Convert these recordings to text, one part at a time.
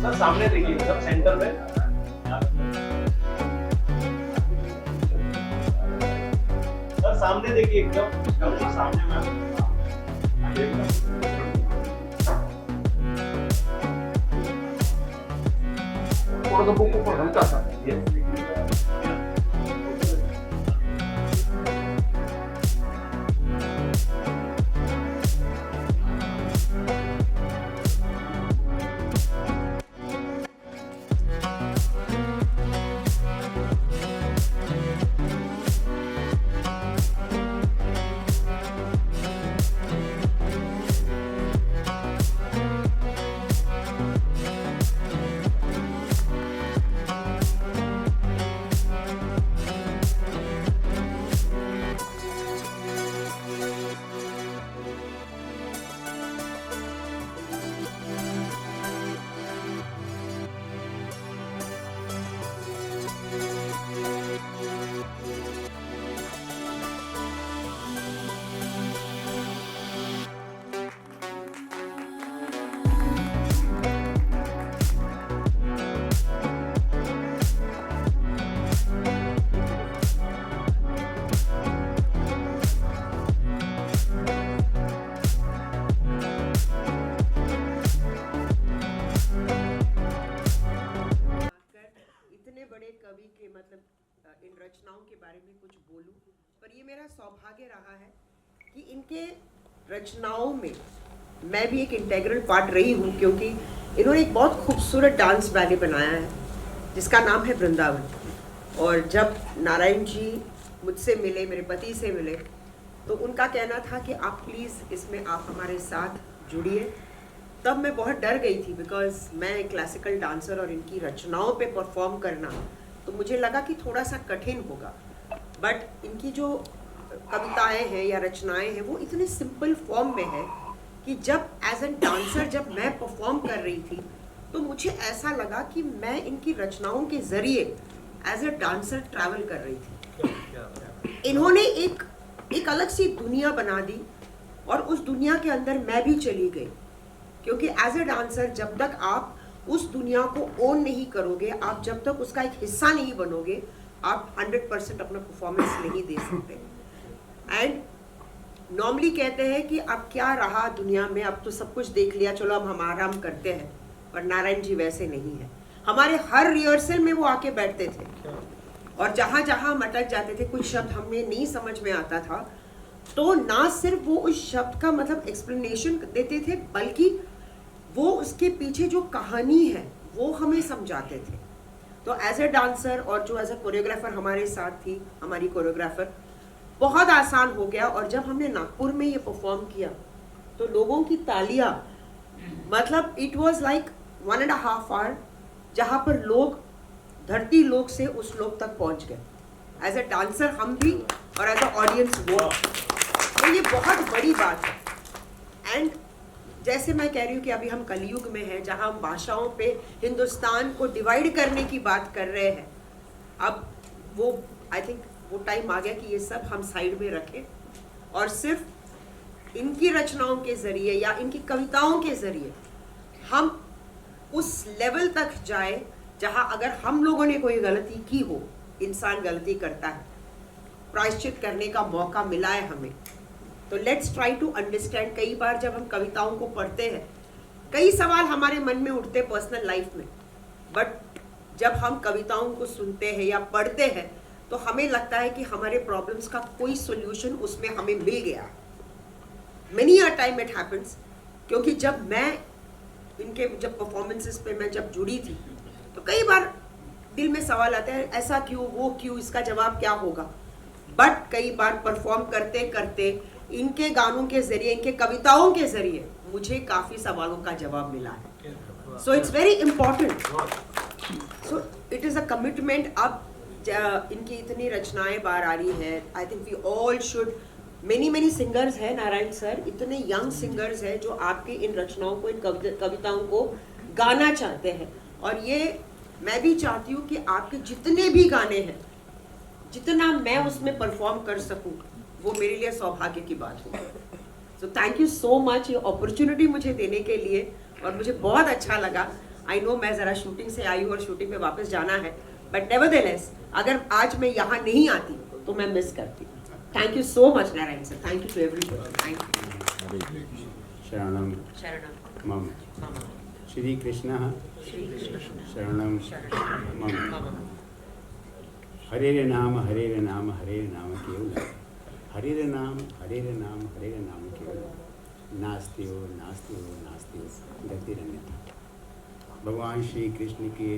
Sir सामने देखिए एकदम सेंटर में। सर सामने देखिए एकदम सामने मैम। थोड़ा सा बुक ऊपर हल्का सा कवि के मतलब इन रचनाओं के बारे में कुछ बोलूं, पर ये मेरा सौभाग्य रहा है कि इनके रचनाओं में मैं भी एक इंटेग्रल पार्ट रही हूँ, क्योंकि इन्होंने एक बहुत खूबसूरत डांस बैले बनाया है जिसका नाम है वृंदावन। और जब नारायण जी मुझसे मिले, मेरे पति से मिले, तो उनका कहना था कि आप प्लीज़ इसमें आप हमारे साथ जुड़िए। तब मैं बहुत डर गई थी, बिकॉज मैं एक क्लासिकल डांसर और इनकी रचनाओं पे परफॉर्म करना, तो मुझे लगा कि थोड़ा सा कठिन होगा। बट इनकी जो कविताएं हैं या रचनाएं हैं वो इतने सिंपल फॉर्म में है कि जब एज एन डांसर जब मैं परफॉर्म कर रही थी तो मुझे ऐसा लगा कि मैं इनकी रचनाओं के ज़रिए एज ए डांसर ट्रैवल कर रही थी। इन्होंने एक अलग सी दुनिया बना दी और उस दुनिया के अंदर मैं भी चली गई, क्योंकि एज ए डांसर जब तक आप उस दुनिया को ओन नहीं करोगे, आप जब तक उसका एक हिस्सा नहीं बनोगे, आप 100% अपना परफॉर्मेंस नहीं दे सकते। एंड नॉर्मली कहते हैं कि अब क्या रहा दुनिया में, अब तो सब कुछ देख लिया, चलो अब हम आराम करते हैं। पर नारायण जी वैसे नहीं है। हमारे हर रिहर्सल में वो आके बैठते थे और जहाँ जहाँ हम अटक जाते थे, कुछ शब्द हमें नहीं समझ में आता था, तो ना सिर्फ वो उस शब्द का मतलब एक्सप्लेनेशन देते थे, बल्कि वो उसके पीछे जो कहानी है वो हमें समझाते थे। तो एज ए डांसर और जो एज ए कोरियोग्राफर हमारे साथ थी, हमारी कोरियोग्राफर, बहुत आसान हो गया। और जब हमने नागपुर में ये परफॉर्म किया तो लोगों की तालियां, मतलब इट वाज लाइक 1.5 आवर, जहाँ पर लोग धरती लोक से उस लोक तक पहुँच गए, एज ए डांसर हम भी और एज ए ऑडियंस वो। तो ये बहुत बड़ी बात है। एंड जैसे मैं कह रही हूँ कि अभी हम कलयुग में हैं, जहाँ हम भाषाओं पे हिंदुस्तान को डिवाइड करने की बात कर रहे हैं, अब वो आई थिंक वो टाइम आ गया कि ये सब हम साइड में रखें और सिर्फ इनकी रचनाओं के ज़रिए या इनकी कविताओं के ज़रिए हम उस लेवल तक जाए जहाँ अगर हम लोगों ने कोई गलती की हो, इंसान गलती करता है, प्रायश्चित करने का मौका मिला है हमें, तो लेट्स ट्राई टू अंडरस्टैंड। कई बार जब हम कविताओं को पढ़ते हैं, कई सवाल हमारे मन में उठते पर्सनल लाइफ में, बट जब हम कविताओं को सुनते हैं या पढ़ते हैं तो हमें लगता है कि हमारे प्रॉब्लम्स का कोई सोल्यूशन उसमें हमें मिल गया। Many a time it happens, क्योंकि जब मैं इनके जब परफॉर्मेंसेस पे मैं जब जुड़ी थी तो कई बार दिल में सवाल आता है, ऐसा क्यों, वो क्यों, इसका जवाब क्या होगा। बट कई बार परफॉर्म करते करते इनके गानों के जरिए, इनके कविताओं के जरिए मुझे काफ़ी सवालों का जवाब मिला है। So it's very important. So it is a commitment. अब इनकी इतनी रचनाएं बाहर आ रही है, I think we all should, many singers हैं नारायण सर, इतने यंग सिंगर्स हैं जो आपकी इन रचनाओं को, इन कविताओं को गाना चाहते हैं। और ये मैं भी चाहती हूँ कि आपके जितने भी गाने हैं, जितना मैं उसमें परफॉर्म कर सकूँ, वो मेरे लिए सौभाग्य की बात हो। So thank you so much ये अपॉर्चुनिटी मुझे देने के लिए, और मुझे बहुत अच्छा लगा। आई नो मैं ज़रा शूटिंग से आई हूँ और शूटिंग पे वापस जाना है, बट नेवरदलेस अगर आज मैं यहाँ नहीं आती तो मैं मिस करती। Thank you so much Narayan sir, thank you to everyone, thank you. शरणम शरणम मम मम श्री कृष्ण श्री कृष्ण शरणम शरणम मम मम। हरे नाम केवल हरे नाम केवल नास्ति हो गतिरन्यथा। भगवान श्री कृष्ण के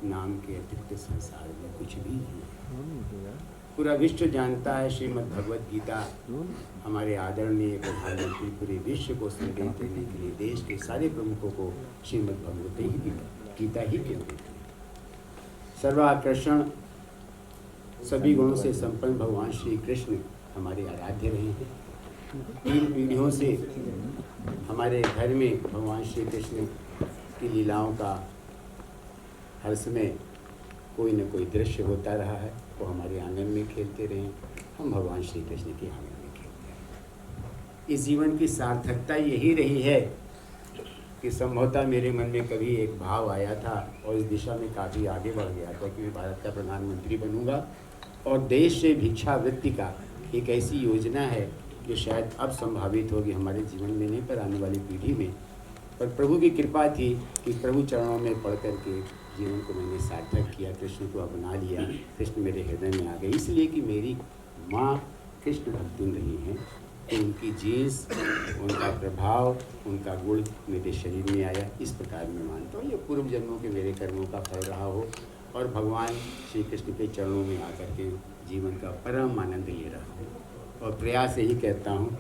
नाम के अतिरिक्त संसार में कुछ भी नहीं है। पूरा विश्व जानता है श्रीमद् भगवद गीता हमारे आदरणीय प्रधानमंत्री पूरे विश्व को संदेश देने के लिए देश के सारे प्रमुखों को श्रीमद् भगवद गीता ही केंद्रित है। सर्वाकर्षण सभी गुणों से संपन्न भगवान श्री कृष्ण हमारे आराध्य रहे हैं। 3 पीढ़ियों से हमारे घर में भगवान श्री कृष्ण की लीलाओं का हर समय कोई न कोई दृश्य होता रहा है। वो हमारे आंगन में खेलते रहे, हम भगवान श्री कृष्ण के आंगन में खेलते हैं। इस जीवन की सार्थकता यही रही है कि संभवतः मेरे मन में कभी एक भाव आया था और इस दिशा में काफ़ी आगे बढ़ गया था कि मैं भारत का प्रधानमंत्री बनूंगा और देश से भिक्षावृत्ति का एक ऐसी योजना है जो शायद अब संभावित होगी हमारे जीवन में नहीं पर आने वाली पीढ़ी में। पर प्रभु की कृपा थी कि प्रभु चरणों में पढ़ करके जीवन को मैंने सार्थक किया, कृष्ण को अपना लिया, कृष्ण मेरे हृदय में आ गए। इसलिए कि मेरी माँ कृष्ण भक्तिन रही हैं तो उनकी जीन्स, उनका प्रभाव, उनका गुण मेरे शरीर में आया। इस प्रकार मैं मानता हूँ ये पूर्व जन्मों के मेरे कर्मों का फल रहा हो और भगवान श्री कृष्ण के चरणों में आकर के जीवन का परम आनंद ले रहा हूँ। और प्रयास यही कहता हूँ,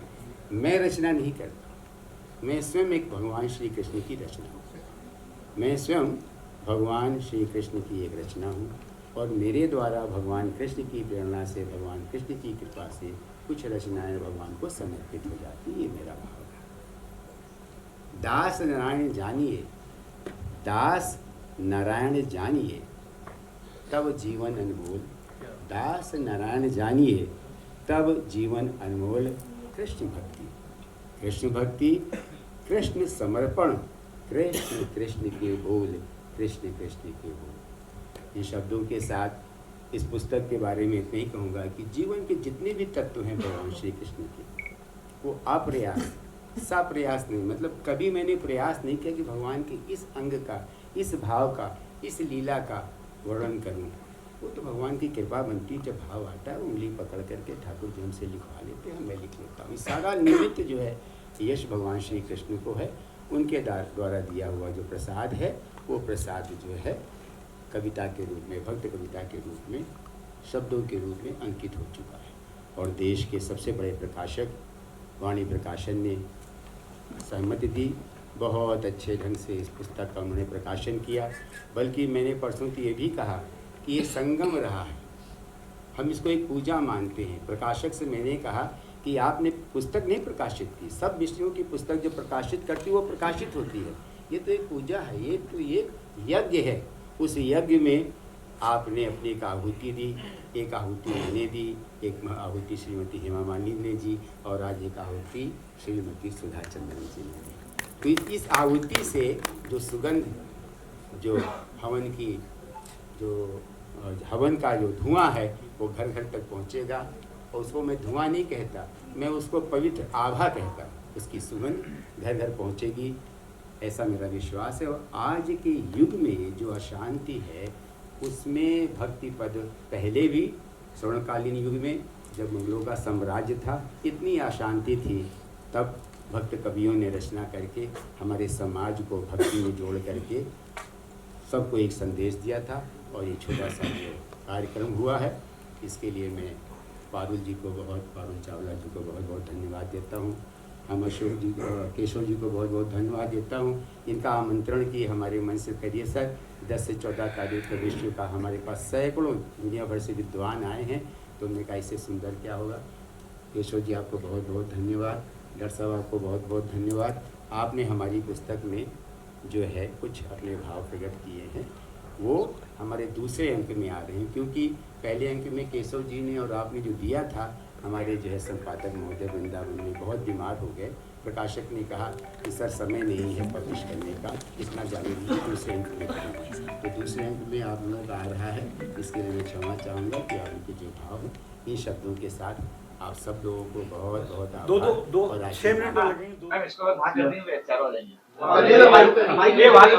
मैं रचना नहीं करता, मैं स्वयं एक भगवान श्री कृष्ण की रचना हूँ। मैं स्वयं भगवान श्री कृष्ण की एक रचना हूँ और मेरे द्वारा भगवान कृष्ण की प्रेरणा से, भगवान कृष्ण की कृपा से कुछ रचनाएं भगवान को समर्पित हो जाती। ये मेरा भाव है। दास नारायण जानिए, दास नारायण जानिए तब जीवन अनमोल। दास नारायण जानिए तब जीवन अनमोल। कृष्ण भक्ति, कृष्ण भक्ति, कृष्ण समर्पण, कृष्ण कृष्ण के बोल, कृष्ण कृष्ण के बोल। इन शब्दों के साथ इस पुस्तक के बारे में इतना ही कहूँगा कि जीवन के जितने भी तत्व हैं भगवान श्री कृष्ण के, वो अप्रयास, सप्रयास नहीं, मतलब कभी मैंने प्रयास नहीं किया कि भगवान के इस अंग का, इस भाव का, इस लीला का वर्णन करूँ। वो तो भगवान की कृपा बनती, जब भाव आता है उंगली पकड़ करके ठाकुर जी हमसे लिखवा लेते हैं, मैं लिख लेता हूँ। सारा निमित्त जो है यश भगवान श्री कृष्ण को है, उनके द्वारा दिया हुआ जो प्रसाद है वो प्रसाद जो है कविता के रूप में, भक्त कविता के रूप में, शब्दों के रूप में अंकित हो चुका है। और देश के सबसे बड़े प्रकाशक वाणी प्रकाशन ने सहमति दी, बहुत अच्छे ढंग से इस पुस्तक का उन्होंने प्रकाशन किया। बल्कि मैंने परसों तो ये भी कहा कि ये संगम रहा है, हम इसको एक पूजा मानते हैं। प्रकाशक से मैंने कहा कि आपने पुस्तक नहीं प्रकाशित की, सब विषयों की पुस्तक जो प्रकाशित करती है वो प्रकाशित होती है, ये तो एक पूजा है, ये तो एक यज्ञ है। उस यज्ञ में आपने अपनी एक आहुति दी, एक आहुति मैंने दी, एक आहुति श्रीमती हेमा मालिनी जी और आज एक आहुति श्रीमती सुधा चंद्रन जी ने दी। तो इस आहुति से जो सुगंध, जो हवन की, जो हवन का जो धुआं है वो घर घर तक पहुंचेगा। और उसको मैं धुआं नहीं कहता, मैं उसको पवित्र आभा कहता। उसकी सुगंध घर घर पहुंचेगी, ऐसा मेरा विश्वास है। और आज के युग में जो अशांति है उसमें भक्ति पद, पहले भी स्वर्णकालीन युग में जब मुगलों का साम्राज्य था इतनी अशांति थी, तब भक्त कवियों ने रचना करके हमारे समाज को भक्ति में जोड़ करके सबको एक संदेश दिया था। और ये छोटा सा जो कार्यक्रम हुआ है इसके लिए मैं पारुल जी को पारुल चावला जी को बहुत बहुत धन्यवाद देता हूँ। हम अशोक जी को, केशव जी को बहुत बहुत धन्यवाद देता हूँ। इनका आमंत्रण किए हमारे मन से करिए सर। 10 से 14 तारीख को विश्व का हमारे पास सैकड़ों दुनिया भर से विद्वान आए हैं, तो उनने कहा इससे सुंदर क्या होगा। केशव जी आपको बहुत बहुत धन्यवाद, डॉक्टर साहब आपको बहुत बहुत धन्यवाद। आपने हमारी पुस्तक में जो है कुछ अपने भाव प्रकट किए हैं, वो हमारे दूसरे अंक में आ रहे हैं, क्योंकि पहले अंक में केशव जी ने और आपने जो दिया था, हमारे जो है संपादक महोदय वृंदावन में बहुत बीमार हो गए, प्रकाशक ने कहा कि सर समय नहीं है पब्लिश करने का, इतना जल्दी दूसरे अंक में करेंगे। तो दूसरे अंक में आप लोगों का आ रहा है, इसके लिए मैं क्षमा चाहूँगा कि आपके जो भाव हैं इन शब्दों के साथ आप सब लोगों को बहुत बहुत आभार और 6 मिनट आशीर्वाद। लगेंगे। मैम इसको बात कर देंगे चारों हो जाएंगे। ये बात ये बात